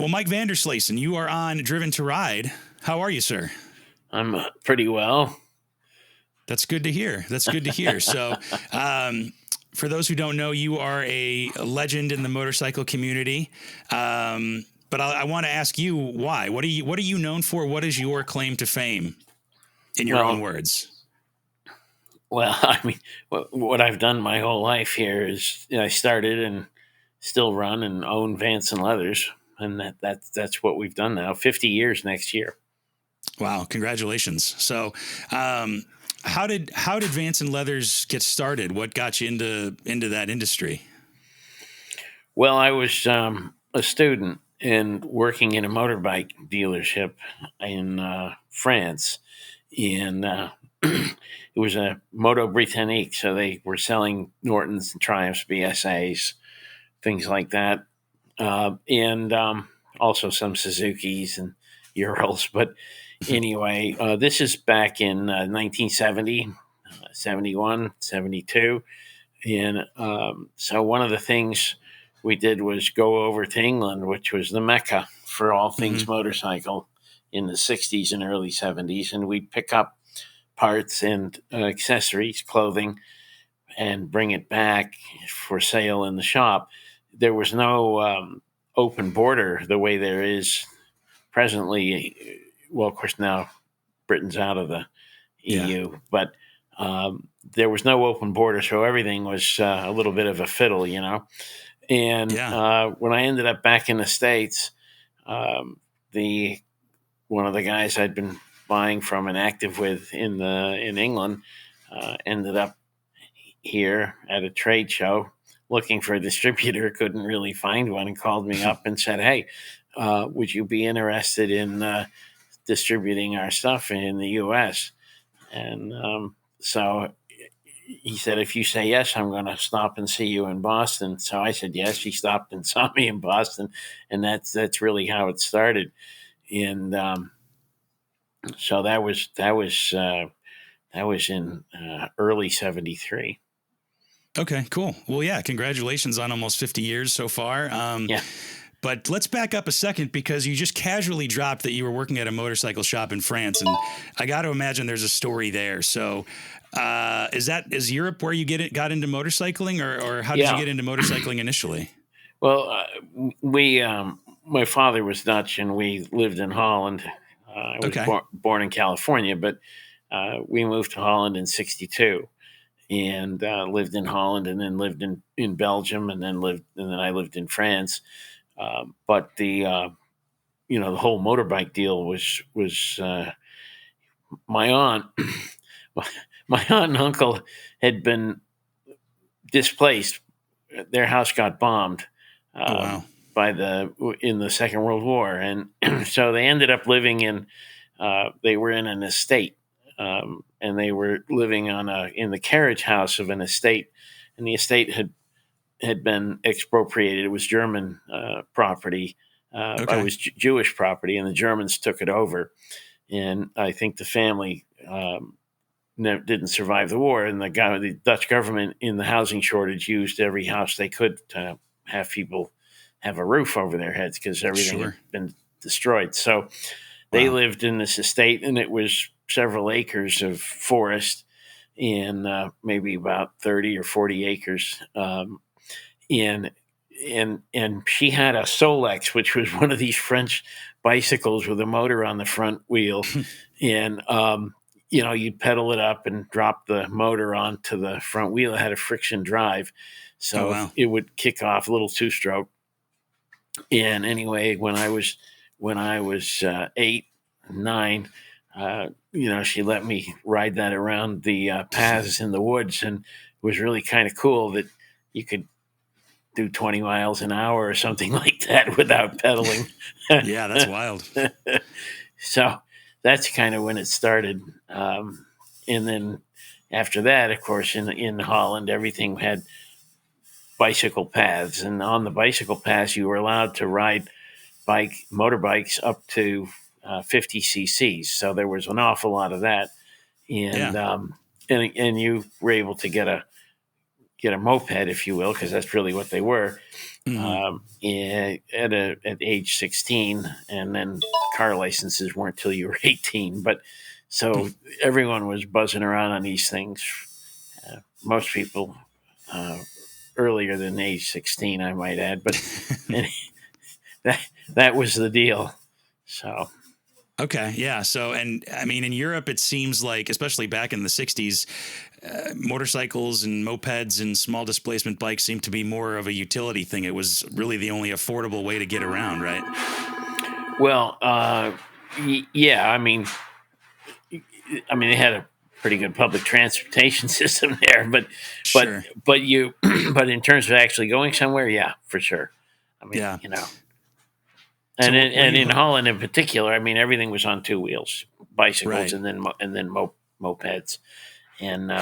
Well, Mike Van Der Sleesen, you are on Driven to Ride. How are you, sir? I'm pretty well. That's good to hear. So, for those who don't know, you are a legend in the motorcycle community. But I want to ask you why. What are you known for? What is your claim to fame, in your own words? Well, I mean, what I've done my whole life here is I started and still run and own Vanson Leathers, and that's what we've done now. 50 years next year. Wow! Congratulations. So, how did Vanson Leathers get started? What got you into that industry? Well, I was a student and working in a motorbike dealership in France, and it was a Moto Britannique, so they were selling Nortons and Triumphs, BSAs, things like that, and also some Suzukis and Urals. But anyway, this is back in 1970, 71, 72. And so one of the things we did was go over to England, which was the Mecca for all things motorcycle in the 60s and early 70s. And we'd pick up parts and accessories, clothing, and bring it back for sale in the shop. There was no open border the way there is presently. Well, of course, now Britain's out of the EU, but there was no open border, so everything was a little bit of a fiddle, you know. And when I ended up back in the States, one of the guys I'd been buying from and active with in England ended up here at a trade show looking for a distributor, couldn't really find one, and called me up and said, "Hey, would you be interested in distributing our stuff in the U.S.?" And so he said, "If you say yes, I'm going to stop and see you in Boston." So I said yes. He stopped and saw me in Boston, and that's really how it started. And so that was in early '73. Okay, cool. Well, yeah, congratulations on almost 50 years so far. Yeah. But let's back up a second, because you just casually dropped that you were working at a motorcycle shop in France, and I got to imagine there's a story there. So, is Europe where you got into motorcycling, or how did you get into motorcycling initially? Well, my father was Dutch, and we lived in Holland. I was born in California, but we moved to Holland in '62. And lived in Holland, and then lived in Belgium, and then I lived in France. But the whole motorbike deal was my aunt. My aunt and uncle had been displaced. Their house got bombed in the Second World War, and so they ended up living in. They were in an estate. And they were living in the carriage house of an estate, and the estate had been expropriated. It was German property. It was Jewish property, and the Germans took it over. And I think the family didn't survive the war, and the Dutch government, in the housing shortage, used every house they could to have people have a roof over their heads, because everything had been destroyed. So they lived in this estate, and it was several acres of forest, and maybe about 30 or 40 acres. And she had a Solex, which was one of these French bicycles with a motor on the front wheel. And, you'd pedal it up and drop the motor onto the front wheel. It had a friction drive. So it would kick off, a little two-stroke. And anyway, when I was 8, 9, she let me ride that around the paths in the woods, and it was really kind of cool that you could do 20 miles an hour or something like that without pedaling. Yeah, that's wild. So that's kind of when it started. And then after that, of course, in Holland, everything had bicycle paths, and on the bicycle paths, you were allowed to ride motorbikes up to 50 cc's. So there was an awful lot of that, and you were able to get get a moped, if you will, because that's really what they were. At age 16, and then car licenses weren't till you were 18. But so everyone was buzzing around on these things. Most people earlier than age 16, I might add, but that was the deal. So. Okay. Yeah. So, and I mean, in Europe, it seems like, especially back in the 60s, motorcycles and mopeds and small displacement bikes seemed to be more of a utility thing. It was really the only affordable way to get around, right? Well, yeah. I mean, they had a pretty good public transportation system there, Sure. but in terms of actually going somewhere, yeah, for sure. I mean, Yeah. And in Holland in particular, I mean, everything was on two wheels, bicycles, right. and then mopeds, and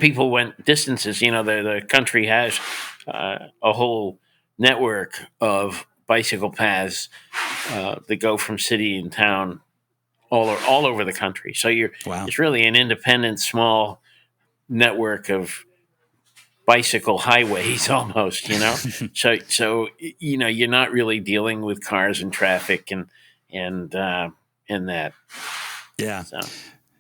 people went distances. The country has a whole network of bicycle paths that go from city and town all over the country. So it's really an independent, small network of bicycle highways almost, so you're not really dealing with cars and traffic and that. Yeah. So.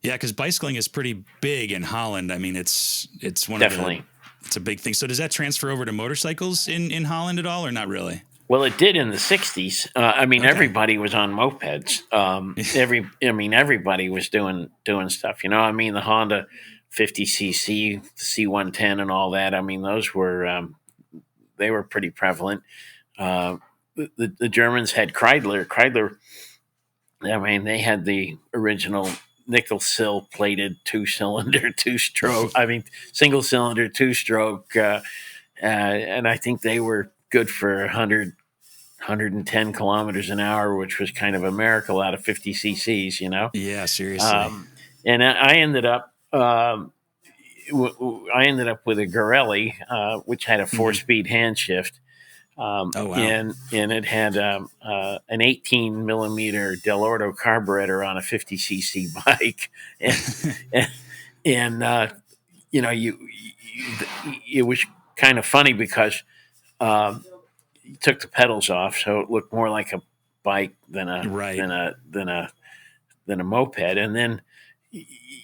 Yeah, because bicycling is pretty big in Holland. I mean, it's one definitely. It's a big thing. So does that transfer over to motorcycles in Holland at all, or not really? Well, it did in the 60s. Everybody was on mopeds. Everybody was doing stuff. The Honda 50cc, C110, and all that. I mean, those were they were pretty prevalent. The Germans had Kreidler. Kreidler, I mean, they had the original nickel sill plated two-cylinder, two-stroke. I mean, single-cylinder, two-stroke, and I think they were good for 110 kilometers an hour, which was kind of a miracle out of 50 cc's. Yeah, seriously. And I ended up. I ended up with a Garelli, which had a 4-speed hand shift. Oh, wow. And it had an 18 millimeter Del Orto carburetor on a 50 cc bike, and it was kind of funny because you took the pedals off, so it looked more like a bike than a moped, and then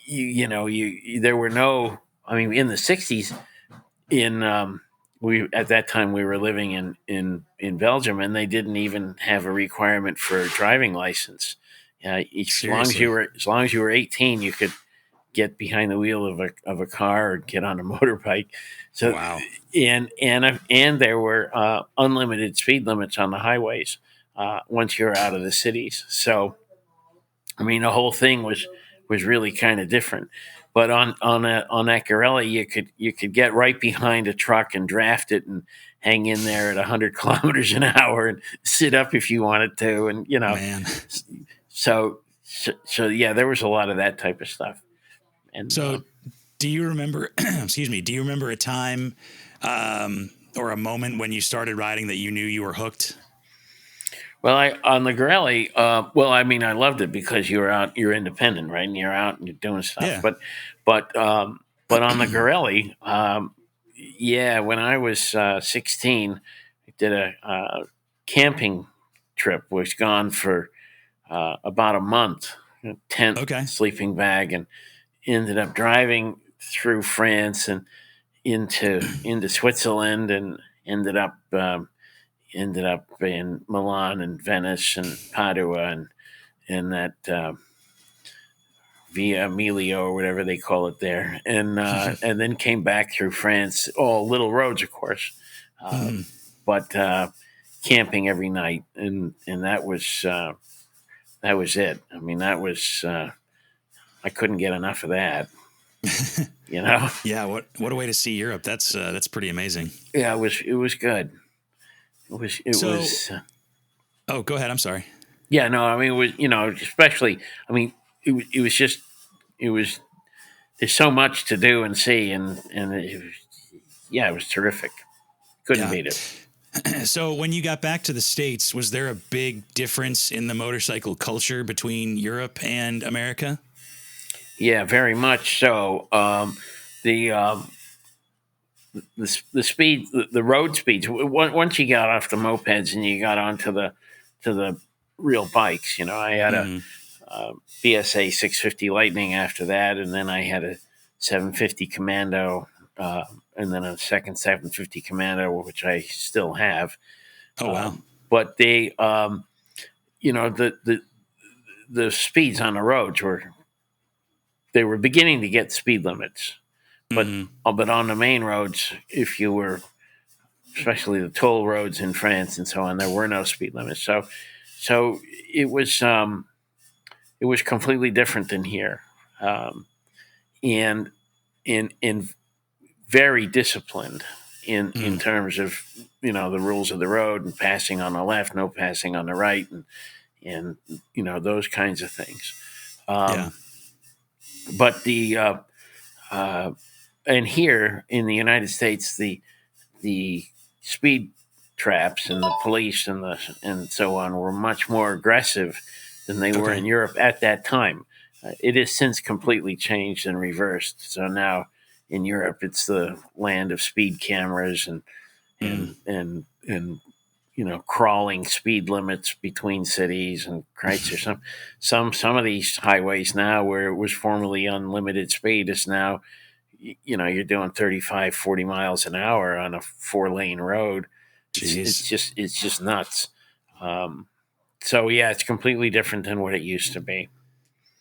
there were no. I mean, in the 60s, at that time we were living in Belgium, and they didn't even have a requirement for a driving license. As long as you were 18, you could get behind the wheel of a car or get on a motorbike. So, wow. And there were unlimited speed limits on the highways once you're out of the cities. So, I mean, the whole thing was really kind of different. But on that Garelli, you could get right behind a truck and draft it and hang in there at 100 kilometers an hour and sit up if you wanted to, and Man. So yeah, there was a lot of that type of stuff. And so, do you remember? Excuse me. Do you remember a time or a moment when you started riding that you knew you were hooked? Well, on the Garelli, I loved it because you're independent, right? And you're out and you're doing stuff. Yeah. But on the Garelli, when I was 16, I did a camping trip. Was gone for about a month, tent, sleeping bag, and ended up driving through France and into Switzerland, and ended up in Milan and Venice and Padua and that Via Emilio or whatever they call it there, and then came back through France, all little roads, of course, but camping every night, and that was it. I mean, that was I couldn't get enough of that. Yeah. What a way to see Europe. That's pretty amazing. Yeah, it was good. It was. Oh, go ahead. I'm sorry. Yeah, no, I mean, it was, especially, I mean, it was, there's so much to do and see, and it was terrific. Couldn't beat it. So when you got back to the States, was there a big difference in the motorcycle culture between Europe and America? Yeah, very much so. the speed, the road speeds. Once you got off the mopeds and you got onto the real bikes, I had a BSA 650 Lightning after that, and then I had a 750 Commando, and then a second 750 Commando, which I still have. Oh wow! But they, the speeds on the roads they were beginning to get speed limits, but but on the main roads, if you were, especially the toll roads in France and so on, there were no speed limits. So it was completely different than here, and in very disciplined in terms of the rules of the road and passing on the left, no passing on the right, and those kinds of things. But and here in the United States, the speed traps and the police and so on were much more aggressive than they were in Europe at that time. It has since completely changed and reversed. So now in Europe, it's the land of speed cameras and crawling speed limits between cities and Christ, or some of these highways now where it was formerly unlimited speed is now, you're doing 35, 40 miles an hour on a 4-lane road. It's just nuts. So yeah, it's completely different than what it used to be.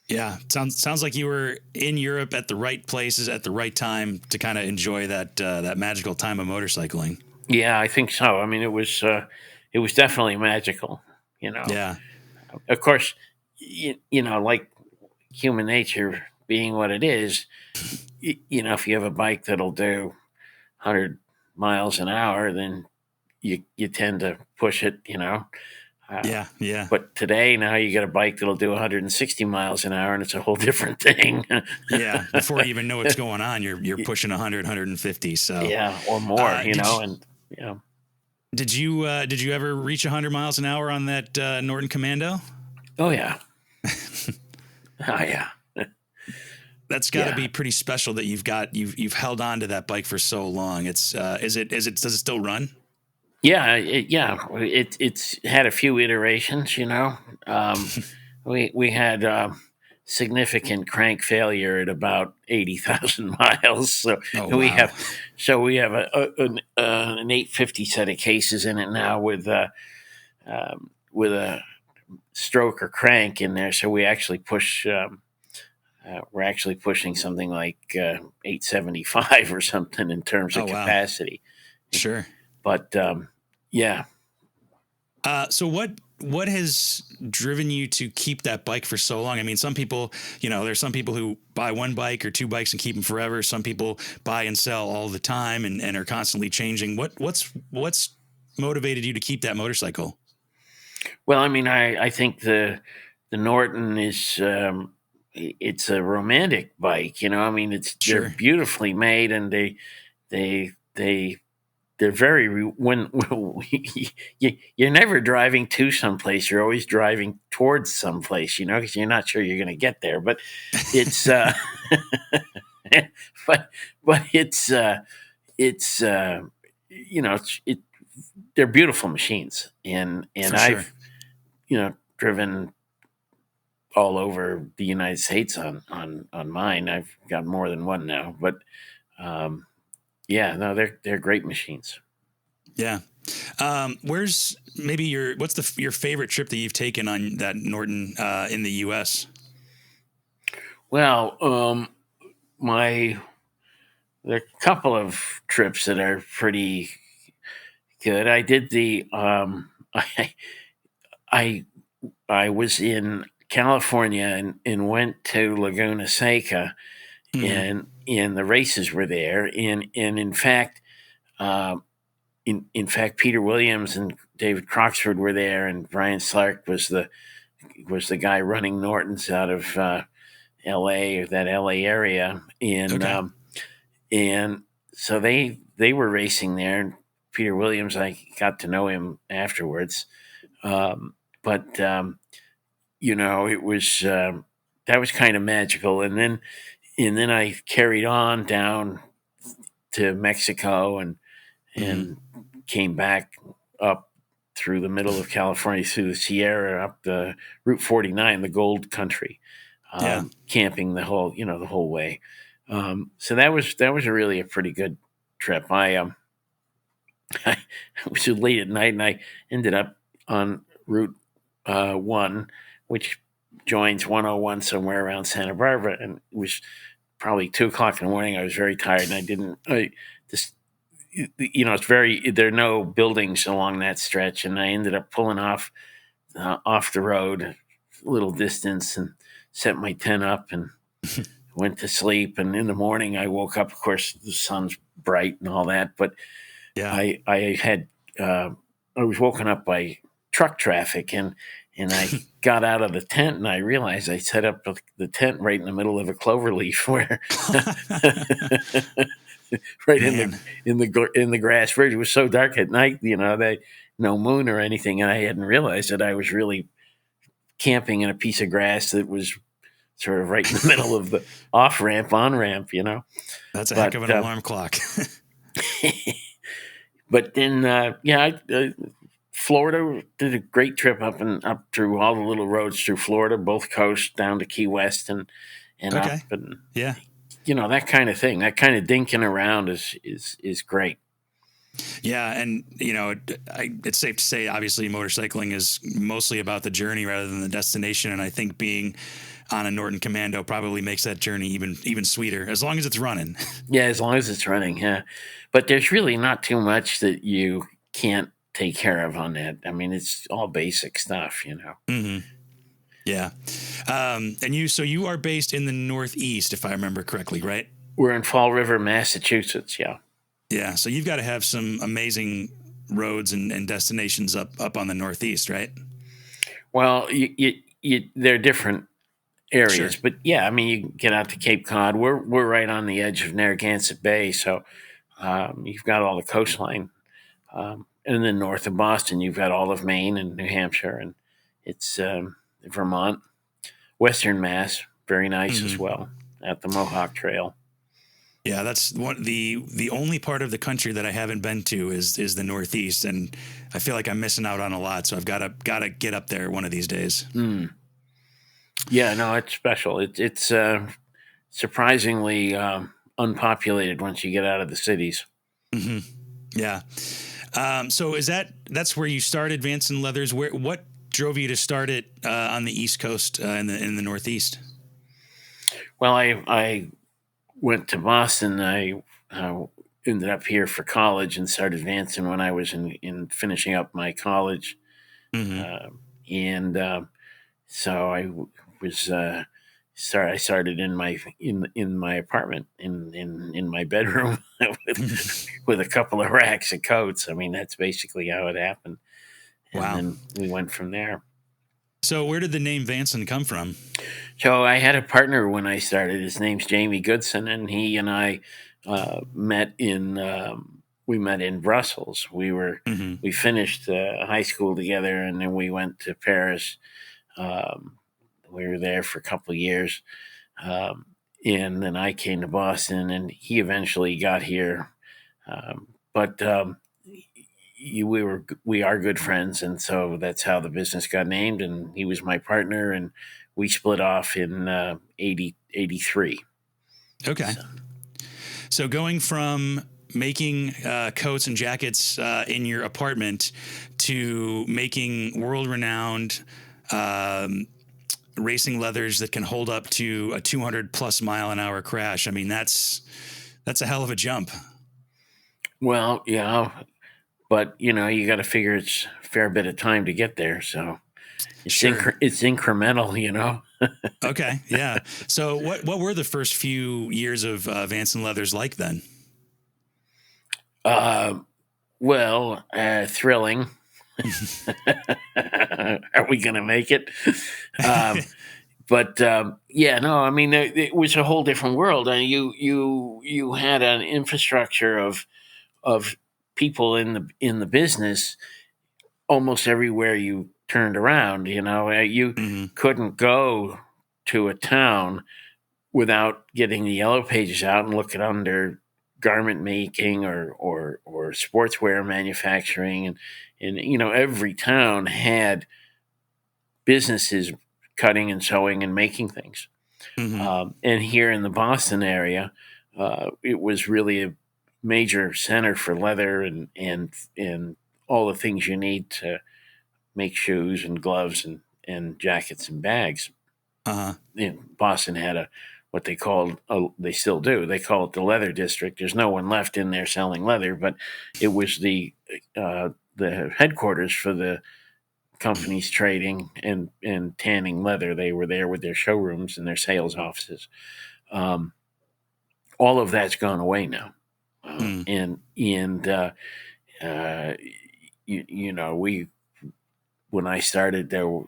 Yeah, sounds like you were in Europe at the right places at the right time to kind of enjoy that magical time of motorcycling. Yeah, I think so. I mean, it was definitely magical. Yeah. Of course, like human nature being what it is, if you have a bike that'll do 100 miles an hour, then you tend to push it. Yeah. But today, now you get a bike that'll do 160 miles an hour, and it's a whole different thing. Yeah, before you even know what's going on, you're pushing 100, 150. So yeah, or more. Did you ever reach 100 miles an hour on that Norton Commando? Oh yeah. Oh yeah. That's got to be pretty special that you've held on to that bike for so long. It's does it still run? Yeah, it's had a few iterations. We had significant crank failure at about 80,000 miles. So we have an 850 set of cases in it now with a stroke or crank in there. So we actually push. We're actually pushing something like 875 or something in terms of capacity. Sure. But yeah. So what has driven you to keep that bike for so long? I mean, some people, there's some people who buy one bike or two bikes and keep them forever. Some people buy and sell all the time and are constantly changing. What's motivated you to keep that motorcycle? Well, I mean, I think the Norton is it's a romantic bike. I mean, they're beautifully made, and they're very when you're never driving to someplace. You're always driving towards someplace, because you're not sure you're going to get there. But it's but they're beautiful machines, and I've driven all over the United States on mine. I've got more than one now, but they're great machines. Yeah. What's your favorite trip that you've taken on that Norton in the U.S.? Well, there are a couple of trips that are pretty good. I did I was in California and went to Laguna Seca, and the races were there. And in fact, Peter Williams and David Croxford were there, and Brian Slark was the guy running Norton's out of L.A. or that L.A. area, and so they were racing there. And Peter Williams, I got to know him afterwards, but it was that was kind of magical. And then I carried on down to Mexico and came back up through the middle of California, through the Sierra, up the Route 49, the gold country, camping the whole way. So that was really a pretty good trip. I was late at night, and I ended up on Route 1, which joins 101 somewhere around Santa Barbara, and it was probably 2:00 in the morning. I was very tired, and there are no buildings along that stretch, and I ended up pulling off the road a little distance and set my tent up and went to sleep. And in the morning, I woke up. Of course, the sun's bright and all that, but I was woken up by truck traffic, and I got out of the tent, and I realized I set up the tent right in the middle of a clover leaf, where right in the grass. It was so dark at night, no moon or anything, and I hadn't realized that I was really camping in a piece of grass that was sort of right in the middle of the off ramp, on ramp. That's a heck of an alarm clock. But then, Florida did a great trip up through all the little roads through Florida, both coasts down to Key West and up, and that kind of thing, that kind of dinking around is great. Yeah, and it's safe to say, obviously, motorcycling is mostly about the journey rather than the destination, and I think being on a Norton Commando probably makes that journey even sweeter, as long as it's running. Yeah, as long as it's running, yeah. But there's really not too much that you can't take care of on that. I mean, it's all basic stuff, Mm-hmm. Yeah. And you are based in the Northeast, if I remember correctly, right? We're in Fall River, Massachusetts, yeah. Yeah, so you've got to have some amazing roads and destinations up on the Northeast, right? Well, they're different areas, sure. But yeah, I mean, you get out to Cape Cod. We're right on the edge of Narragansett Bay, so you've got all the coastline, and then north of Boston, you've got all of Maine and New Hampshire, and it's Vermont, Western Mass, very nice as well, at the Mohawk Trail. Yeah, that's the only part of the country that I haven't been to is the Northeast, and I feel like I'm missing out on a lot. So I've got to get up there one of these days. Yeah, no, it's special. It's surprisingly unpopulated once you get out of the cities. Mm-hmm. Yeah. So that's where you started Vanson Leathers? What drove you to start it on the East Coast in the Northeast? Well, I went to Boston. I ended up here for college and started Vanson when I was in finishing up my college, so I was I started in my apartment in my bedroom with a couple of racks of coats. I mean, that's basically how it happened. And then we went from there. So where did the name Vanson come from? So I had a partner when I started. His name's Jamie Goodson, and he and I met in Brussels. We finished high school together, and then we went to Paris. We were there for a couple of years, and then I came to Boston, and he eventually got here. We are good friends, and so that's how the business got named. And he was my partner, and we split off in 83. Okay. So going from making coats and jackets in your apartment to making world-renowned racing leathers that can hold up to a 200+ mile an hour crash. I mean, that's a hell of a jump. Well, yeah, but you got to figure it's a fair bit of time to get there. So it's it's incremental, Okay. Yeah. So what were the first few years of Vanson Leathers like then? Thrilling. Are we going to make it? I mean, it was a whole different world. And you had an infrastructure of people in the business almost everywhere you turned around. You couldn't go to a town without getting the yellow pages out and looking under garment making or sportswear manufacturing, and every town had businesses cutting and sewing and making things. Mm-hmm. And here in the Boston area, it was really a major center for leather and all the things you need to make shoes and gloves and jackets and bags. Uh-huh. Boston had what they called, they still do, they call it the leather district. There's no one left in there selling leather, but it was the headquarters for the companies trading and tanning leather. They were there with their showrooms and their sales offices. All of that's gone away now. We when I started there,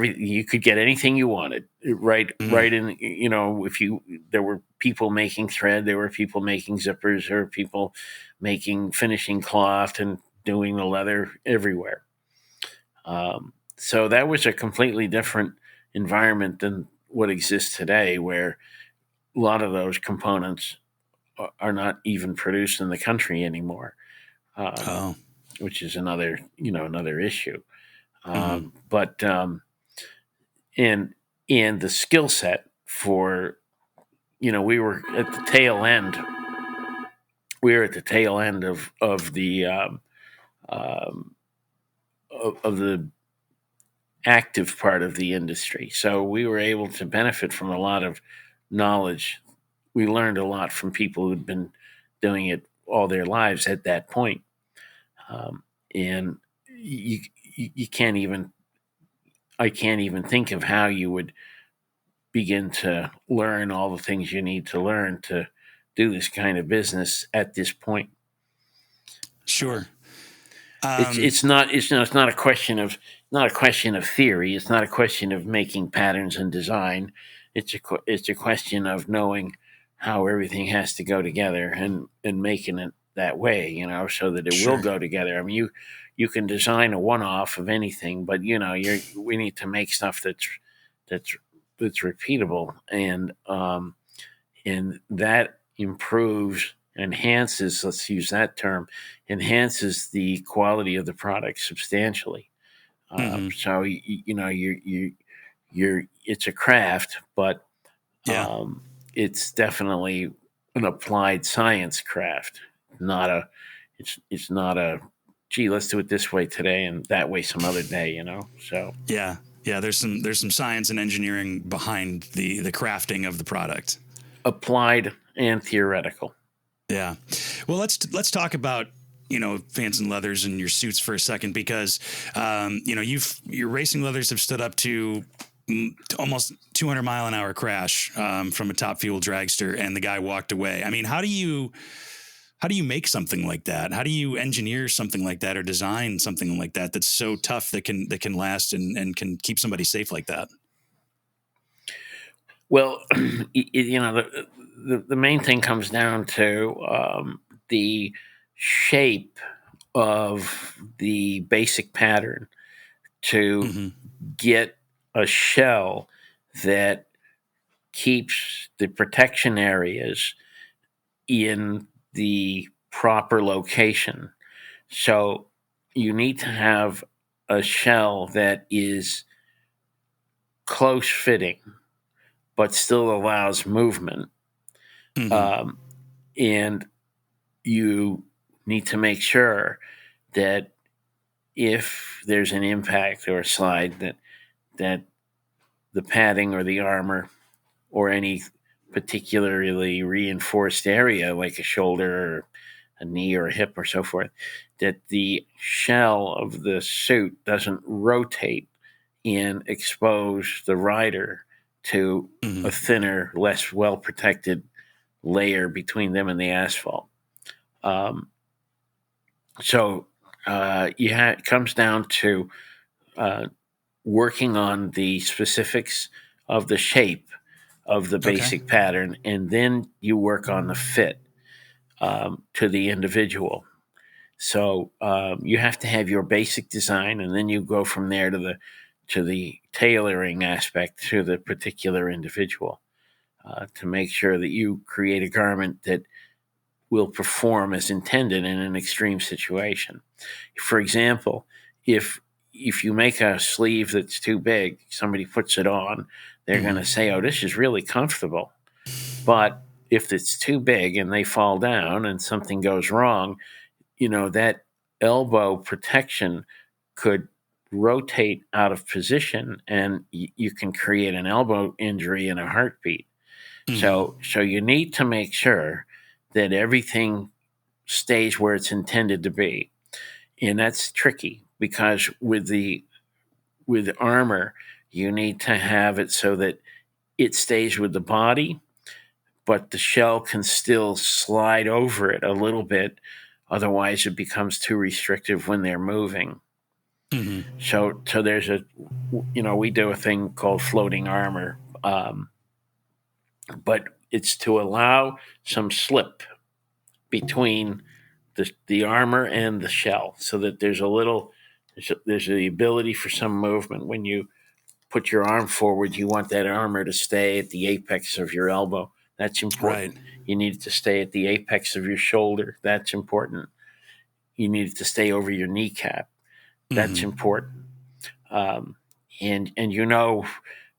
you could get anything you wanted right in. If there were people making thread, there were people making zippers, there were people finishing cloth and doing the leather everywhere. So that was a completely different environment than what exists today, where a lot of those components are not even produced in the country anymore, which is another issue. But and the skill set for, we were at the tail end. We were at the tail end of the of the active part of the industry, so we were able to benefit from a lot of knowledge. We learned a lot from people who'd been doing it all their lives at that point, and you can't even. I can't even think of how you would begin to learn all the things you need to learn to do this kind of business at this point. Sure. It's not a question of theory. It's not a question of making patterns and design. It's a question of knowing how everything has to go together and making it that way, so that it will go together. I mean, you can design a one-off of anything, but we need to make stuff that's repeatable, and that enhances, let's use that term, enhances the quality of the product substantially. So it's a craft, but it's definitely an applied science craft. It's not a gee, let's do it this way today and that way some other day. So yeah. There's some science and engineering behind the crafting of the product, applied and theoretical. Yeah. Well, let's talk about Vanson Leathers and your suits for a second, because your racing leathers have stood up to almost 200-mile-an-hour crash from a top fuel dragster, and the guy walked away. I mean, how do you make something like that? How do you engineer something like that or design something like that that's so tough that can last and can keep somebody safe like that? Well, the main thing comes down to the shape of the basic pattern to get a shell that keeps the protection areas in the proper location. So you need to have a shell that is close fitting, but still allows movement. And you need to make sure that if there's an impact or a slide, that the padding or the armor or any particularly reinforced area like a shoulder or a knee or a hip or so forth, that the shell of the suit doesn't rotate and expose the rider to a thinner, less well-protected layer between them and the asphalt. It comes down to working on the specifics of the shape of the basic pattern, and then you work on the fit to the individual. So you have to have your basic design, and then you go from there to the tailoring aspect to the particular individual. to make sure that you create a garment that will perform as intended in an extreme situation. For example, if you make a sleeve that's too big, somebody puts it on, they're going to say, "Oh, this is really comfortable." But if it's too big and they fall down and something goes wrong, that elbow protection could rotate out of position, and you can create an elbow injury in a heartbeat. So you need to make sure that everything stays where it's intended to be. And that's tricky because with armor, you need to have it so that it stays with the body, but the shell can still slide over it a little bit. Otherwise, it becomes too restrictive when they're moving. So there's we do a thing called floating armor, but it's to allow some slip between the armor and the shell, so that there's the ability for some movement. When you put your arm forward, you want that armor to stay at the apex of your elbow. That's important. Right. You need it to stay at the apex of your shoulder. That's important. You need it to stay over your kneecap. That's important. And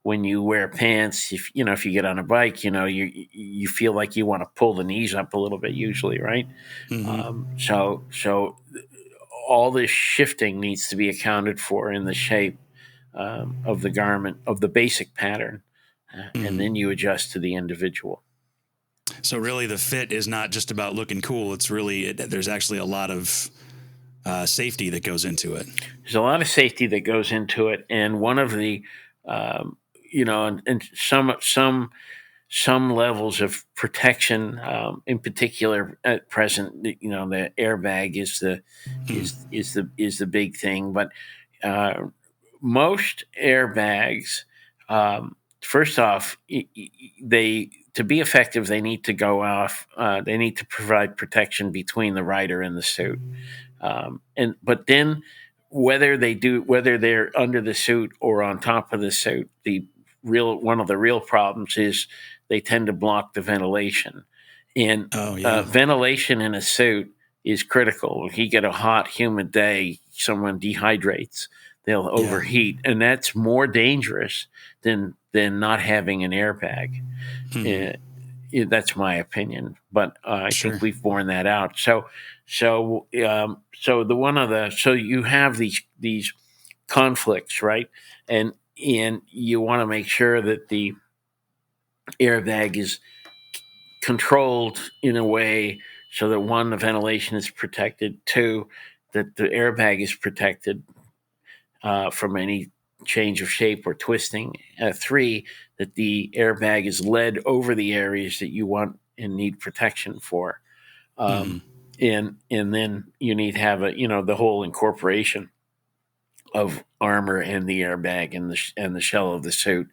when you wear pants, if you get on a bike, you feel like you want to pull the knees up a little bit usually, right? So all this shifting needs to be accounted for in the shape of the garment, of the basic pattern, and then you adjust to the individual. So really the fit is not just about looking cool. It's really, there's actually a lot of safety that goes into it. There's a lot of safety that goes into it. And one of the, and some levels of protection, in particular at present, the airbag is the big thing. But most airbags, first off, to be effective, they need to go off. They need to provide protection between the rider and the suit. But then whether they're under the suit or on top of the suit, one of the real problems is they tend to block the ventilation. And ventilation in a suit is critical. If you get a hot, humid day, someone dehydrates, they'll overheat, and that's more dangerous than not having an airbag. That's my opinion, but I think we've borne that out. So you have these conflicts, right? And you want to make sure that the airbag is controlled in a way so that, one, the ventilation is protected, two, that the airbag is protected from any change of shape or twisting, three, that the airbag is led over the areas that you want and need protection for. And then you need to have the whole incorporation of armor and the airbag and the shell of the suit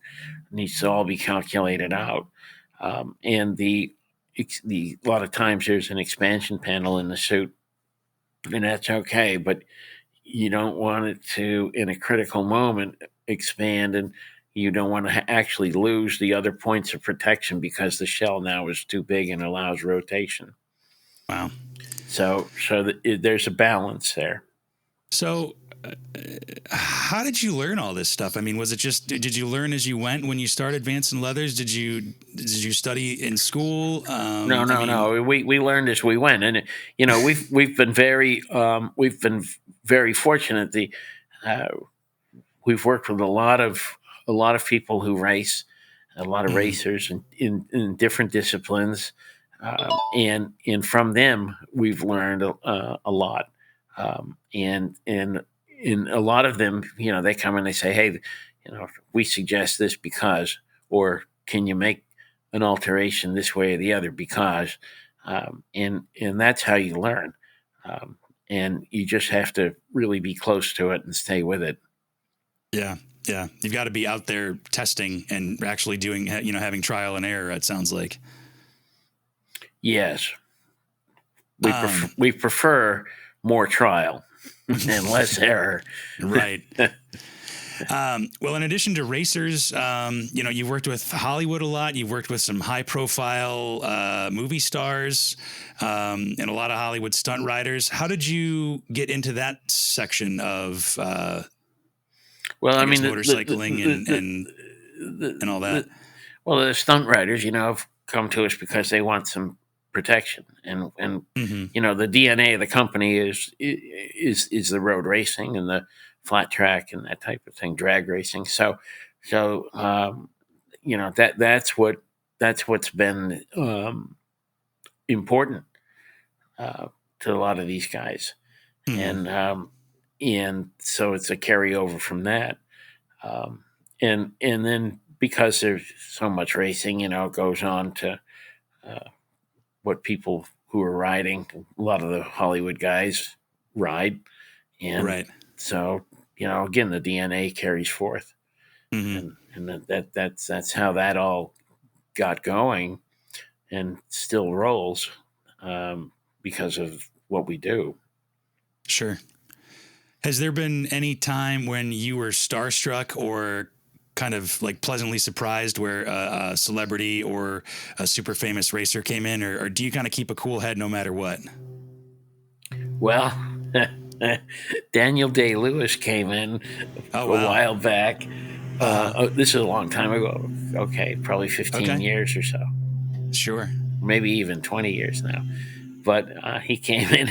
needs to all be calculated out. And a lot of times there's an expansion panel in the suit, and that's okay, but you don't want it to, in a critical moment, expand, and you don't want to actually lose the other points of protection because the shell now is too big and allows rotation. Wow. So there's a balance there. So how did you learn all this stuff? I mean, was it just, did you learn as you went when you started Vanson Leathers? Did you study in school? No. We learned as we went, and we've been very fortunate. We've worked with a lot of people who race, a lot of racers in different disciplines, and from them we've learned a lot. And in a lot of them, they come and they say, "Hey, we suggest this because," or "Can you make an alteration this way or the other because," and that's how you learn. And you just have to really be close to it and stay with it. Yeah. Yeah. You've got to be out there testing and actually doing, having trial and error, it sounds like. Yes. We prefer more trial and less error. Right. Well, in addition to racers, you've worked with Hollywood a lot. You've worked with some high-profile movie stars and a lot of Hollywood stunt riders. How did you get into that section of, motorcycling and all that? Well, the stunt riders, have come to us because they want some protection, and Mm-hmm. the DNA of the company is the road racing and the flat track and that type of thing, drag racing. So that's what's been important to a lot of these guys, Mm-hmm. and so it's a carryover from that, and then because there's so much racing, it goes on to what people who are riding. A lot of the Hollywood guys ride, and Right. so again, the DNA carries forth, Mm-hmm. and that's how that all got going, and still rolls because of what we do. Sure. Has there been any time when you were starstruck or kind of like pleasantly surprised where a celebrity or a super famous racer came in, or do you kind of keep a cool head no matter what? Well, Daniel Day-Lewis came in Oh, a wow. while back. Uh-huh. This is a long time ago. Okay, probably 15 Okay. years or so, Sure. maybe even 20 years now. But he came in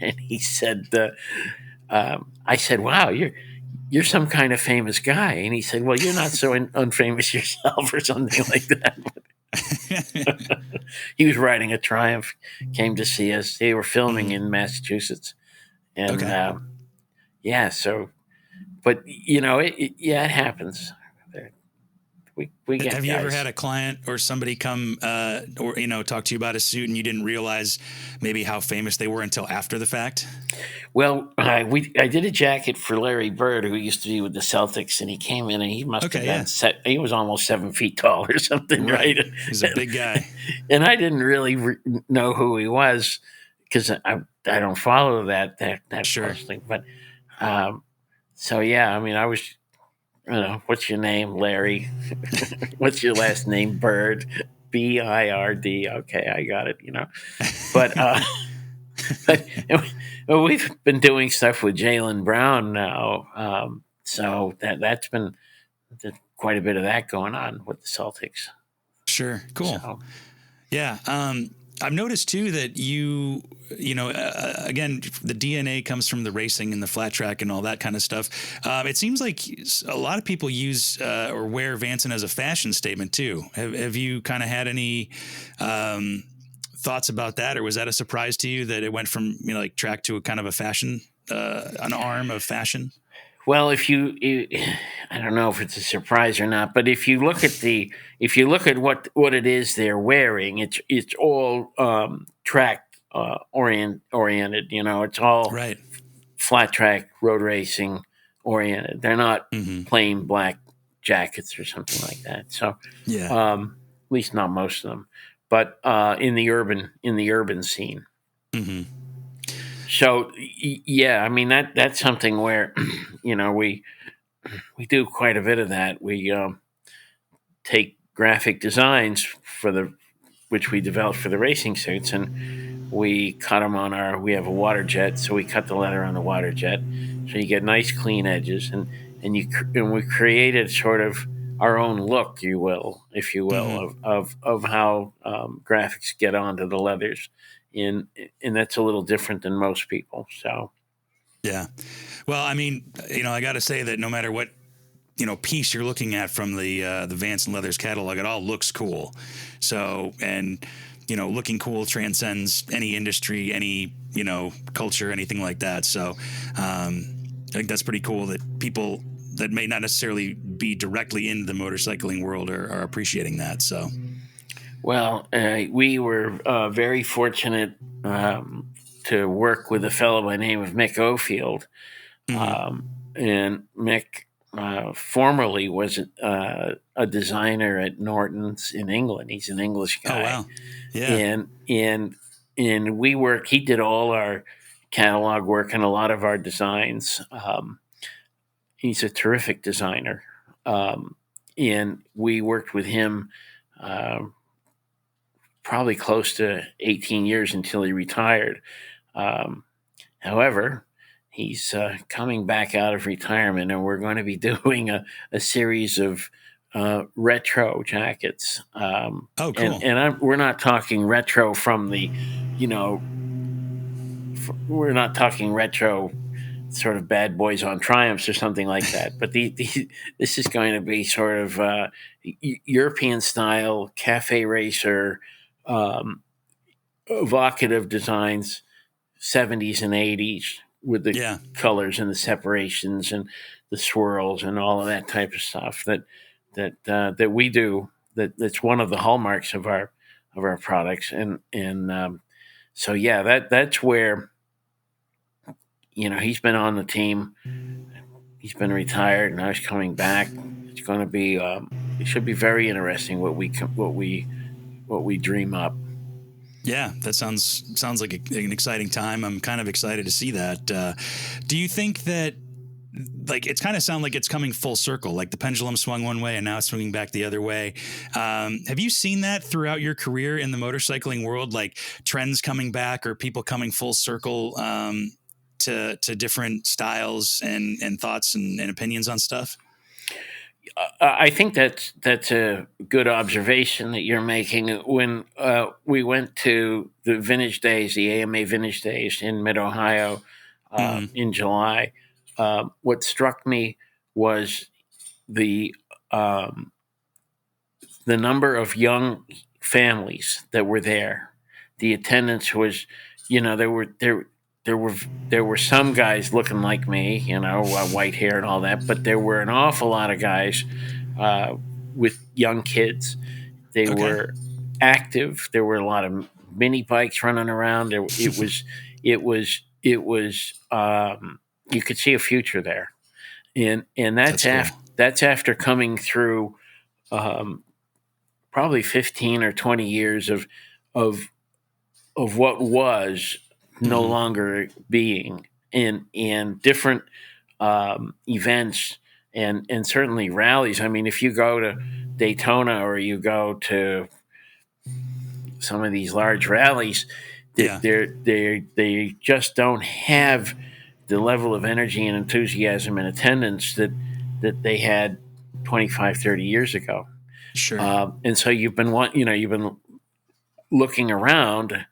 and he said, "I said, wow, you're some kind of famous guy." And he said, "Well, you're not so unfamous yourself," or something like that. He was riding a Triumph, came to see us. They were filming in Massachusetts, and Okay. yeah. So, but it happens. We get Have you ever guys. had a client or somebody come or talk to you about a suit and you didn't realize maybe how famous they were until after the fact? Well, I did a jacket for Larry Bird, who used to be with the Celtics, and he came in and he must have Okay, been yeah. he was almost 7 feet tall or something, Right. right? He's a big guy. And I didn't really know who he was because I don't follow that Sure. closely. But so yeah, I mean, I was, what's your name, Larry? What's your last name, Bird? Bird. Okay, I got it. But but we've been doing stuff with Jaylen Brown now, so that's been quite a bit of that going on with the Celtics. Sure. Cool. So Yeah. I've noticed too that again, the DNA comes from the racing and the flat track and all that kind of stuff. It seems like a lot of people use or wear Vanson as a fashion statement too. Have you kind of had any thoughts about that, or was that a surprise to you that it went from like track to a kind of a fashion, an arm of fashion? well, if I don't know if it's a surprise or not, but if you look at what it is they're wearing, it's all track oriented. It's all Right. flat track road racing oriented. They're not Mm-hmm. plain black jackets or something like that. So, Yeah. at least not most of them, but in the urban scene. Mm-hmm. So, yeah, I mean that's something where we do quite a bit of that. We take graphic designs which we developed for the racing suits, and we cut them we have a water jet, so we cut the leather on the water jet, so you get nice clean edges, and we created sort of our own look, if you will, Mm-hmm. of how graphics get onto the leathers, and that's a little different than most people. So Yeah. Well, I mean, I got to say that no matter what piece you're looking at from the Vanson Leathers catalog, it all looks cool. So, and looking cool transcends any industry, any culture, anything like that. So, I think that's pretty cool that people that may not necessarily be directly in the motorcycling world are appreciating that. So, well, we were very fortunate to work with a fellow by the name of Mick Ofield. mm-hmm. And Mick formerly was a designer at Norton's in England. He's an English guy. Oh wow, yeah, And we work. He did all our catalog work and a lot of our designs. he's a terrific designer. And we worked with him probably close to 18 years until he retired. However, he's coming back out of retirement, and we're going to be doing a series of retro jackets. Oh, cool. And we're not talking retro from the, we're not talking retro sort of Bad Boys on Triumphs or something like that. But this is going to be sort of European style cafe racer, evocative designs, 70s and 80s with the colors and the separations and the swirls and all of that type of stuff that we do. That's one of the hallmarks of our products. And so that's where, he's been on the team. He's been retired, and now he's coming back. It's going to be it should be very interesting what we dream up. Yeah, that sounds like an exciting time. I'm kind of excited to see that. Do you think that, like, it's kind of sound like it's coming full circle, like the pendulum swung one way and now it's swinging back the other way? Have you seen that throughout your career in the motorcycling world, like trends coming back or people coming full circle to different styles and thoughts and opinions on stuff? I think that's a good observation that you're making. When we went to the Vintage Days, the AMA Vintage Days in Mid-Ohio in July, what struck me was the number of young families that were there. The attendance was, there were some guys looking like me, white hair and all that, but there were an awful lot of guys with young kids. They were active. There were a lot of mini bikes running around. It was you could see a future there, and that's cool. That's after coming through probably 15 or 20 years of what was no longer being in different events and certainly rallies. I mean, if you go to Daytona or you go to some of these large rallies, they just don't have the level of energy and enthusiasm and attendance that they had 25, 30 years ago. Sure. And so you've been looking around,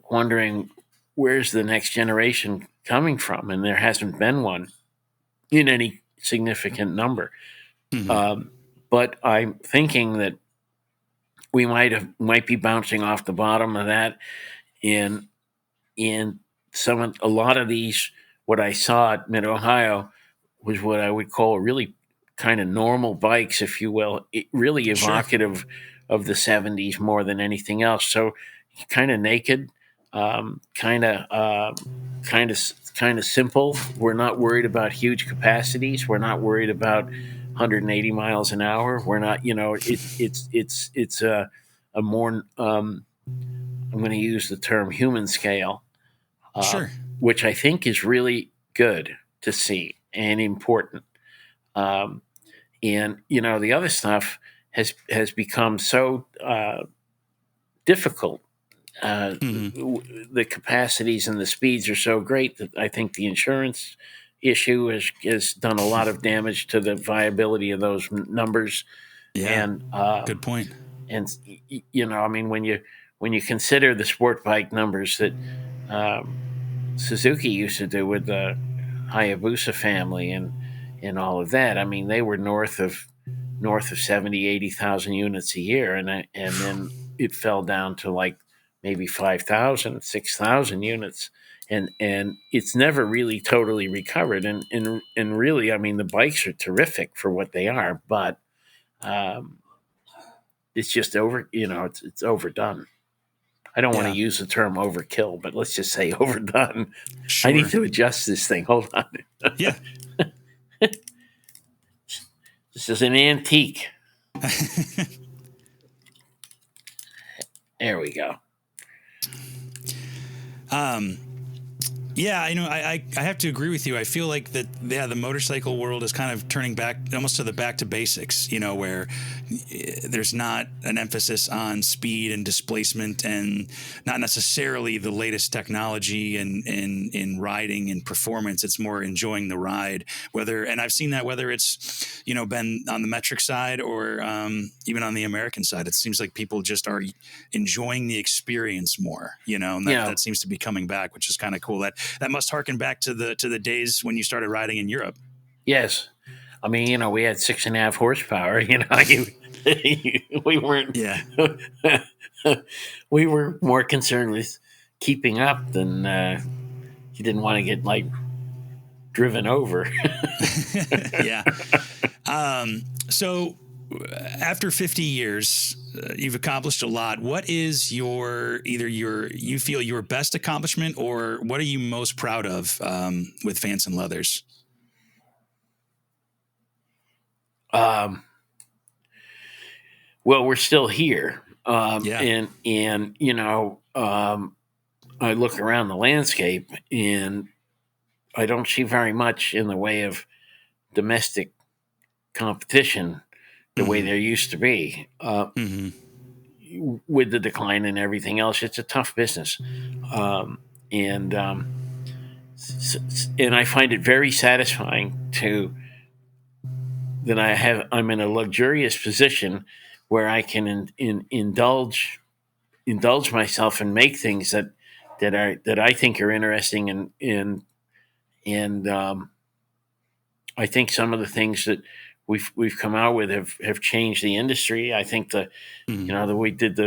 wondering where's the next generation coming from, and there hasn't been one in any significant number. But I'm thinking that we might be bouncing off the bottom of that, and a lot of these, what I saw at Mid-Ohio was what I would call really kind of normal bikes, if you will, really evocative of the 70s more than anything else. So kind of naked, kind of simple. We're not worried about huge capacities. We're not worried about 180 miles an hour. We're not, it's a more, I'm going to use the term human scale, which I think is really good to see and important. And the other stuff has become so difficult. The capacities and the speeds are so great that I think the insurance issue has done a lot of damage to the viability of those numbers. Yeah, and good point. And I mean, when you consider the sport bike numbers that Suzuki used to do with the Hayabusa family and all of that, I mean, they were north of 70, 80,000 units a year, and then it fell down to like maybe 5,000, 6,000 units, and it's never really totally recovered. And really, I mean, the bikes are terrific for what they are, but it's just it's overdone. I don't want to use the term overkill, but let's just say overdone. Sure. I need to adjust this thing. Hold on. Yeah. This is an antique. There we go. Yeah, I have to agree with you. I feel like that, yeah, the motorcycle world is kind of turning back almost to the back to basics, where there's not an emphasis on speed and displacement and not necessarily the latest technology in riding and performance. It's more enjoying the ride, and I've seen that whether it's, been on the metric side or even on the American side. It seems like people just are enjoying the experience more, and that seems to be coming back, which is kind of cool. That must harken back to the days when you started riding in Europe. Yes. I mean, we had 6.5 horsepower, we weren't, we were more concerned with keeping up than, you didn't want to get driven over. Yeah. So after 50 years, you've accomplished a lot. What is you feel your best accomplishment, or what are you most proud of with Vanson Leathers? Well, we're still here. And I look around the landscape and I don't see very much in the way of domestic competition the way there used to be. With the decline and everything else, it's a tough business. And I find it very satisfying that I'm in a luxurious position where I can indulge myself and make things that I think are interesting, and I think some of the things that we've come out with have changed the industry. I think that we did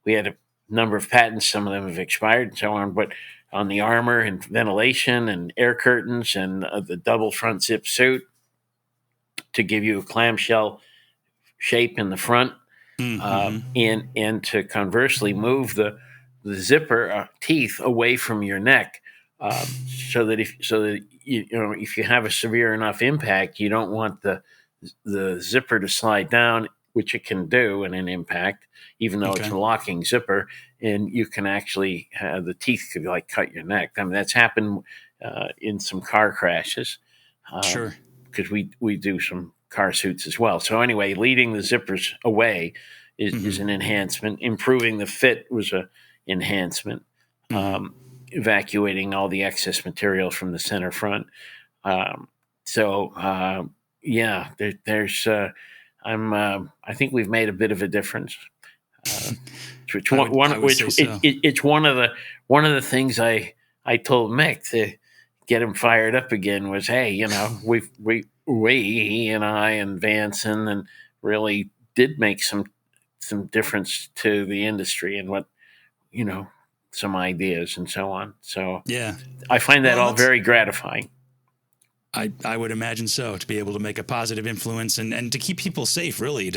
we had a number of patents, some of them have expired and so on, but on the armor and ventilation and air curtains and the double front zip suit to give you a clamshell shape in the front, and to conversely move the zipper teeth away from your neck, so that if you have a severe enough impact, you don't want the zipper to slide down, which it can do in an impact, even though it's a locking zipper, and you can actually the teeth could cut your neck. I mean, that's happened in some car crashes. Sure. Because we do some car suits as well. So anyway, leading the zippers away is an enhancement. Improving the fit was an enhancement. Evacuating all the excess material from the center front. I think we've made a bit of a difference. It's one of the things I told Mick to get him fired up again was, hey, he and I and Vanson and really did make some difference to the industry and what, some ideas and so on. So yeah, I find that all very gratifying. I would imagine so, to be able to make a positive influence and to keep people safe, really,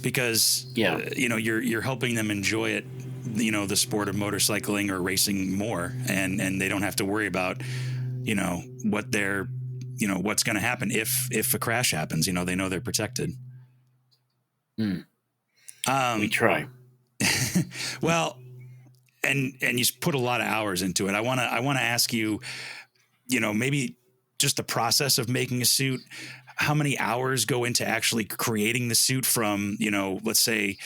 because you're helping them enjoy it, the sport of motorcycling or racing more, and they don't have to worry about what's going to happen if a crash happens. They know they're protected. We try. Well, and you put a lot of hours into it. I want to ask you, maybe just the process of making a suit. How many hours go into actually creating the suit from, let's say,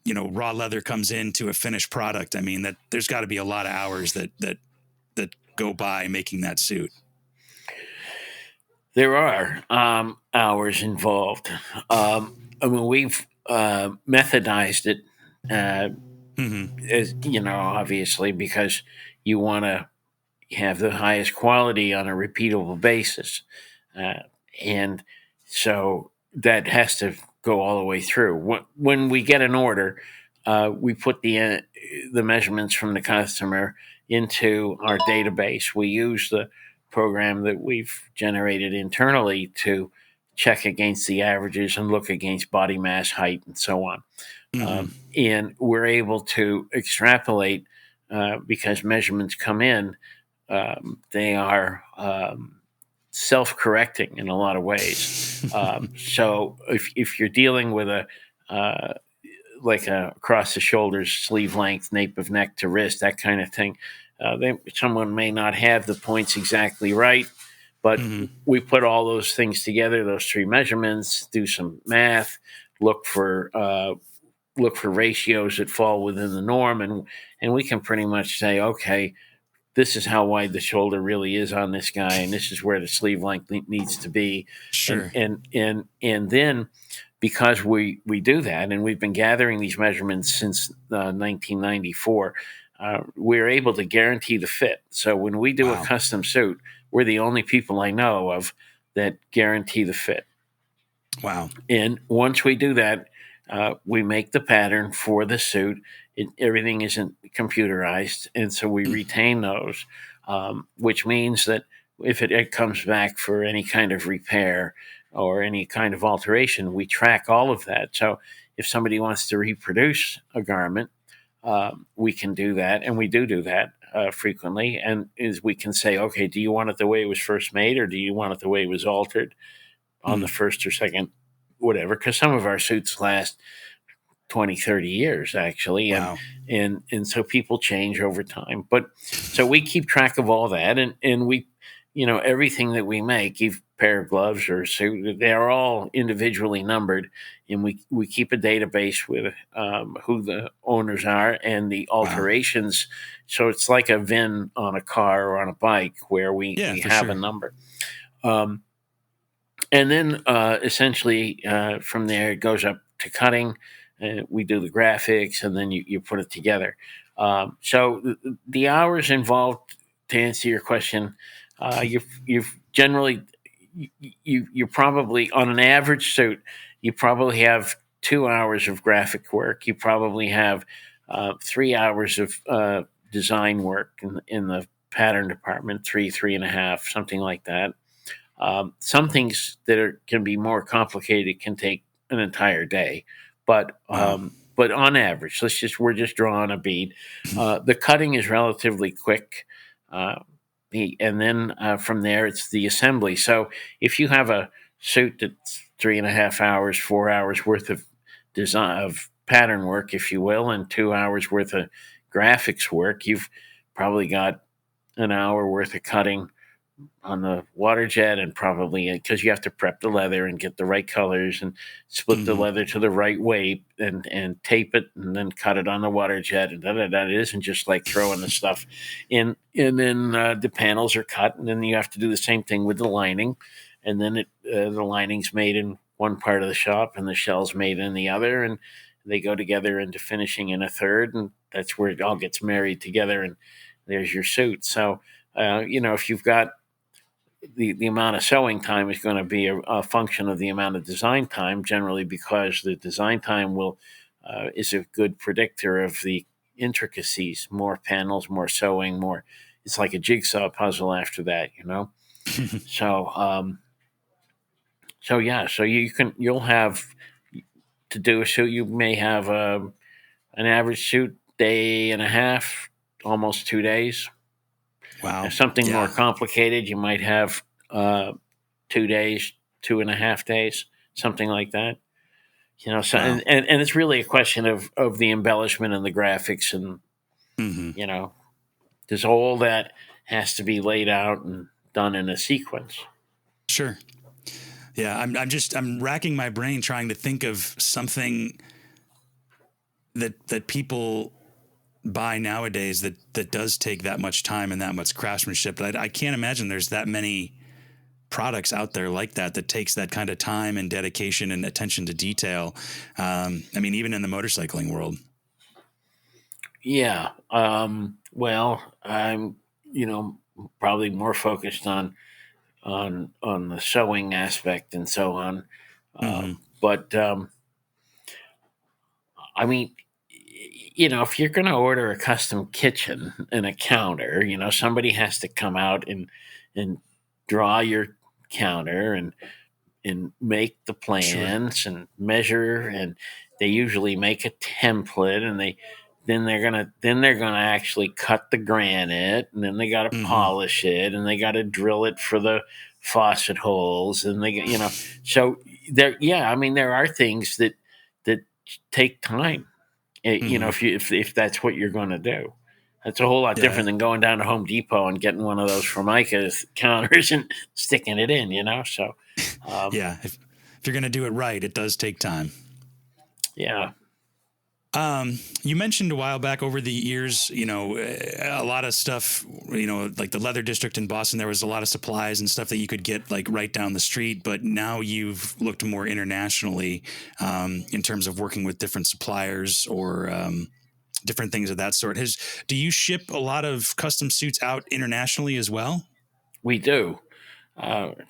raw leather comes into a finished product? I mean, that there's got to be a lot of hours that go by making that suit. There are hours involved. We've methodized it, as obviously, because you want to have the highest quality on a repeatable basis, and so that has to go all the way through. When we get an order, we put the measurements from the customer into our database. We use the program that we've generated internally to check against the averages and look against body mass, height, and so on. And we're able to extrapolate because measurements come in. They are self-correcting in a lot of ways. So if you're dealing with a across the shoulders, sleeve length, nape of neck to wrist, that kind of thing, someone may not have the points exactly right, but we put all those things together, those three measurements, do some math, look for ratios that fall within the norm, and we can pretty much say, okay, this is how wide the shoulder really is on this guy, and this is where the sleeve length needs to be. Sure. And then because we do that, and we've been gathering these measurements since 1994, we're able to guarantee the fit. So when we do a custom suit, we're the only people I know of that guarantee the fit. Wow. And once we do that, we make the pattern for the suit. Everything isn't computerized, and so we retain those, which means that if it comes back for any kind of repair or any kind of alteration, we track all of that. So if somebody wants to reproduce a garment, we can do that, and we do that frequently. And we can say, okay, do you want it the way it was first made, or do you want it the way it was altered on the first or second, whatever? Because some of our suits last 20, 30 years, actually. And so people change over time. But so we keep track of all that. And we, everything that we make, even pair of gloves or suit, they're all individually numbered. And we keep a database with who the owners are and the alterations. So it's like a VIN on a car or on a bike where we have a number. And then essentially from there, it goes up to cutting. We do the graphics, and then you put it together. So the hours involved, to answer your question, you've generally you're probably on an average suit, you probably have 2 hours of graphic work. You probably have 3 hours of design work in the pattern department, 3.5, something like that. Some things that can be more complicated can take an entire day. But on average, we're just drawing a bead. The cutting is relatively quick, and then from there it's the assembly. So if you have a suit that's 3.5 hours, 4 hours worth of design of pattern work, if you will, and 2 hours worth of graphics work, you've probably got an hour worth of cutting on the water jet, and probably because you have to prep the leather and get the right colors and split the leather to the right weight and tape it and then cut it on the water jet and It isn't just like throwing the stuff in, and then the panels are cut, and then you have to do the same thing with the lining, and then the lining's made in one part of the shop and the shell's made in the other, and they go together into finishing in a third, and that's where it all gets married together, and there's your suit. So if you've got the amount of sewing time is going to be a function of the amount of design time, generally, because the design time is a good predictor of the intricacies. More panels, more sewing, more. It's like a jigsaw puzzle after that, So, So you'll have to do a suit. You may have an average suit day and a half, almost 2 days. Wow. If something more complicated, you might have 2 days, 2.5 days, something like that. So and it's really a question of the embellishment and the graphics, and there's all that has to be laid out and done in a sequence. Sure. Yeah, I'm racking my brain trying to think of something that people buy nowadays that does take that much time and that much craftsmanship. But I can't imagine there's that many products out there like that takes that kind of time and dedication and attention to detail. Even in the motorcycling world. Yeah. Well, I'm, probably more focused on the sewing aspect and so on. But if you're going to order a custom kitchen and a counter, somebody has to come out and draw your counter and make the plans and measure, and they usually make a template, and they're gonna actually cut the granite, and then they got to polish it, and they got to drill it for the faucet holes, and so there are things that take time. If that's what you're going to do, It's a whole lot Yeah. different than going down to Home Depot and getting one of those Formica counters and sticking it in, So, Yeah. If you're going to do it right, it does take time. Yeah. You mentioned a while back over the years, a lot of stuff, like the leather district in Boston, there was a lot of supplies and stuff that you could get like right down the street. But now you've looked more internationally in terms of working with different suppliers or different things of that sort. Do you ship a lot of custom suits out internationally as well? We do.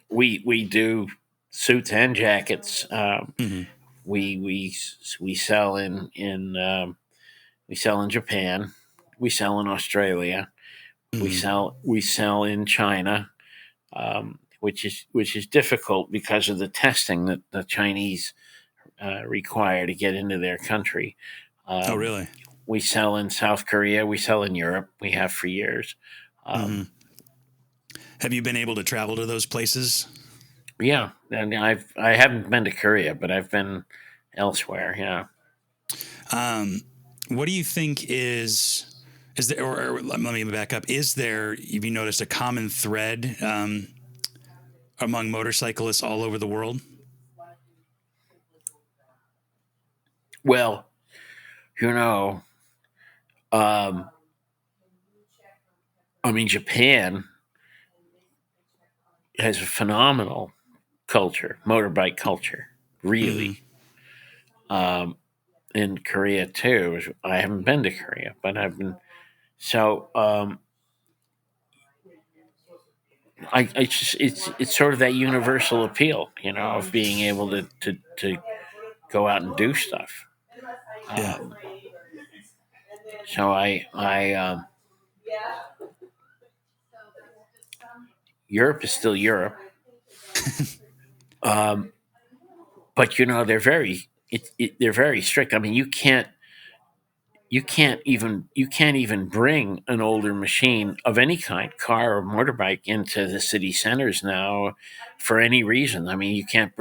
We do suits and jackets. We sell in we sell in Japan. We sell in Australia. We sell in China, which is difficult because of the testing that the Chinese require to get into their country. Oh, really? We sell in South Korea. We sell in Europe. We have for years. Have you been able to travel to those places? Yeah, and I haven't been to Korea, but I've been elsewhere. Yeah. What do you think is there, or let me back up. Have you noticed a common thread among motorcyclists all over the world? Well, Japan has a phenomenal culture, motorbike culture, really. In Korea too. I haven't been to Korea, but I've been. So it's sort of that universal appeal, of being able to go out and do stuff. Yeah. So Europe is still Europe, but they're very they're very strict. I mean, you can't even bring an older machine of any kind, car or motorbike, into the city centers now for any reason. I mean, you can't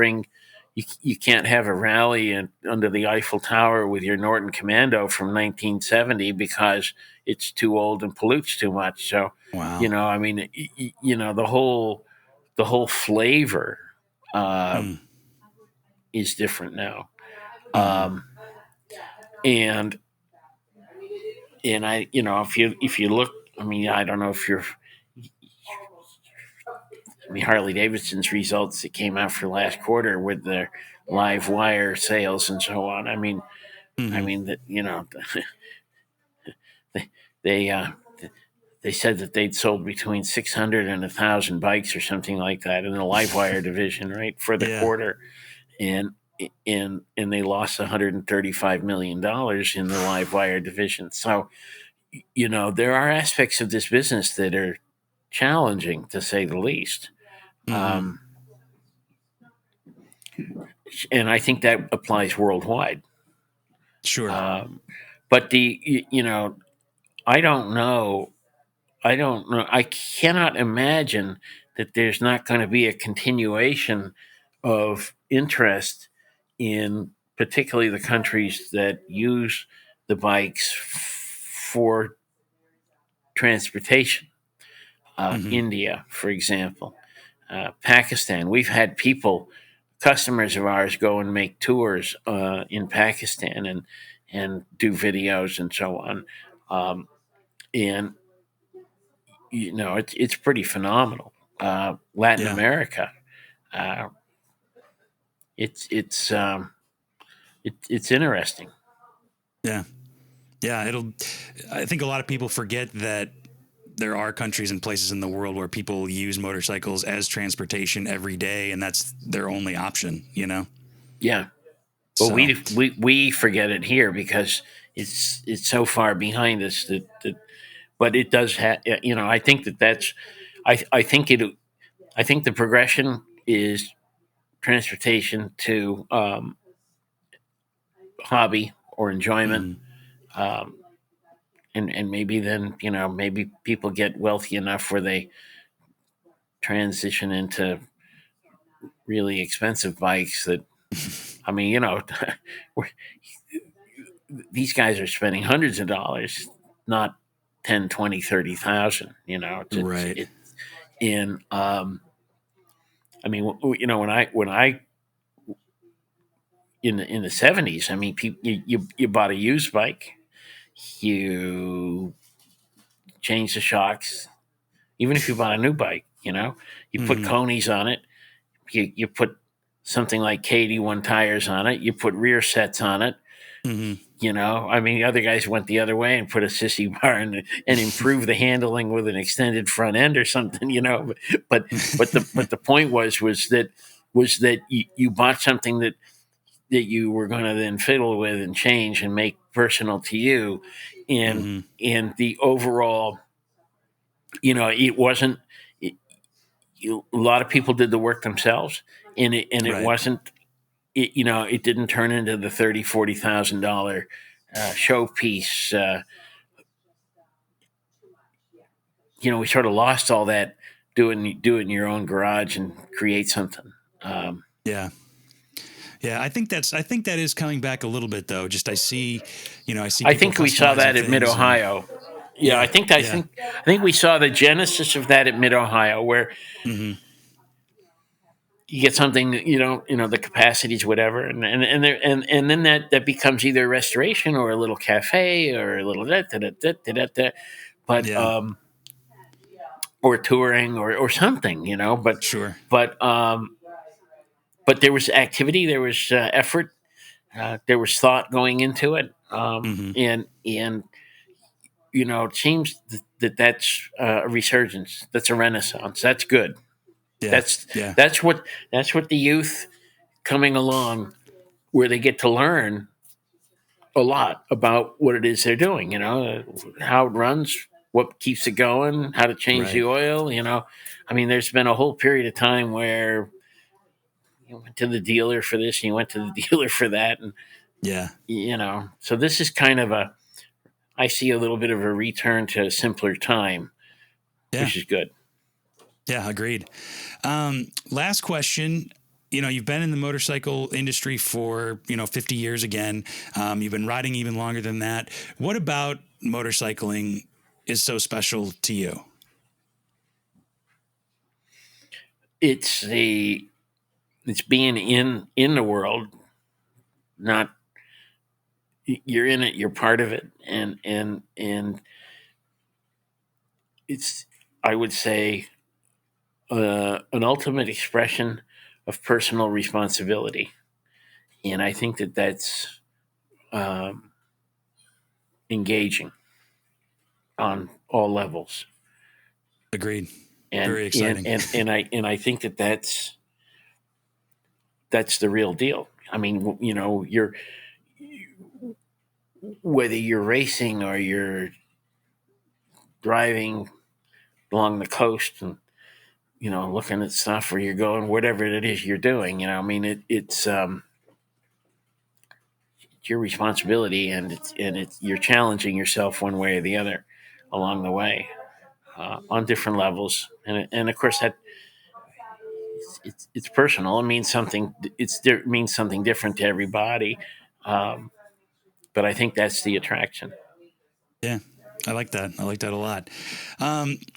have a rally under the Eiffel Tower with your Norton Commando from 1970 because it's too old and pollutes too much. So, wow. The whole flavor is different now. And I, if you look, I mean, I don't know if Harley Davidson's results that came out for last quarter with their live wire sales and so on. I mean, that they said that they'd sold between 600 and 1,000 bikes or something like that in the live wire division, right, for the quarter, and they lost $135 million in the live wire division. So, there are aspects of this business that are challenging, to say the least. And I think that applies worldwide. Sure. But I don't know. I cannot imagine that there's not going to be a continuation of interest in particularly the countries that use the bikes for transportation. India, for example, Pakistan. We've had customers of ours, go and make tours in Pakistan and do videos and so on. And it's pretty phenomenal. Latin America, it's interesting. Yeah. I think a lot of people forget that there are countries and places in the world where people use motorcycles as transportation every day, and that's their only option, Yeah. Well, we forget it here because it's so far behind us that but it does have, I think that's, I think the progression is transportation to hobby or enjoyment. And maybe then, maybe people get wealthy enough where they transition into really expensive bikes that, I mean, these guys are spending hundreds of dollars, not 10, 20, 30,000, you know, Right. and, I mean, you know, when I, in the 70s, I mean, you bought a used bike, you changed the shocks, even if you bought a new bike, you know, you put Mm-hmm. conies on it, you put something like KD1 tires on it, you put rear sets on it. Mm-hmm. You know, I mean, the other guys went the other way and put a sissy bar and improve the handling with an extended front end or something. You know, but the point was that you bought something that you were going to then fiddle with and change and make personal to you, and Mm-hmm. the overall, you know, it wasn't. A lot of people did the work themselves, and it Right. wasn't. You know, it didn't turn into the $30,000-$40,000 showpiece. You know, we sort of lost all that doing your own garage and create something. Yeah. Yeah, I think that is coming back a little bit though. Just I see I people think we saw customizing that at Mid things and Ohio. Yeah, yeah, yeah. I think we saw the genesis of that at Mid Ohio, where Mm-hmm. you get something that you know the capacities, whatever, and then that becomes either restoration or a little cafe or a little da. But Yeah, or touring or something, you know. sure. But but there was activity, there was effort, there was thought going into it, Mm-hmm. and you know, it seems that's a resurgence, that's a renaissance. That's good. Yeah, That's yeah, that's what the youth coming along, where they get to learn a lot about what it is they're doing. You know, how it runs, what keeps it going, how to change the right. oil. You know, I mean, there's been a whole period of time where you went to the dealer for this and you went to the dealer for that, and Yeah, you know, so this is kind of I see a little bit of a return to a simpler time, yeah, which is good. yeah. Agreed. Last question. You've been in the motorcycle industry for 50 years again. You've been riding even longer than that. What about motorcycling is so special to you? It's being in the world, not you're in it, you're part of it, and it's, I would say, an ultimate expression of personal responsibility, and I think that's um, engaging on all levels, Agreed. Very exciting. and I think that's the real deal. I mean, you know, whether you're racing or you're driving along the coast and looking at stuff, or you're going whatever it is you're doing. You know, I mean, it's your responsibility, and it's you're challenging yourself one way or the other along the way, on different levels, and of course that it's personal. It means something. It means something different to everybody, um, but I think that's the attraction. Yeah, I like that. I like that a lot.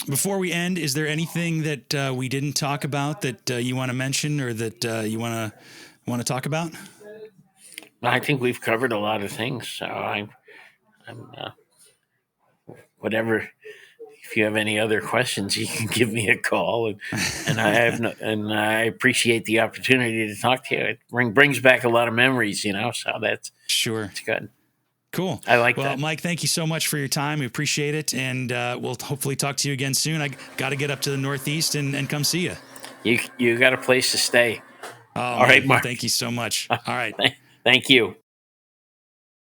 Before we end, is there anything that we didn't talk about that you want to mention or that you want to talk about? I think we've covered a lot of things, so I'm whatever. If you have any other questions, you can give me a call, and I have and I appreciate the opportunity to talk to you. It brings back a lot of memories, you know. So Sure. it's good. Cool. I like Well, that. Mike, thank you so much for your time. We appreciate it. And we'll hopefully talk to you again soon. I got to get up to the Northeast and come see you. You got a place to stay. Oh, All right, man. Mark. Thank you so much. All right. Thank you.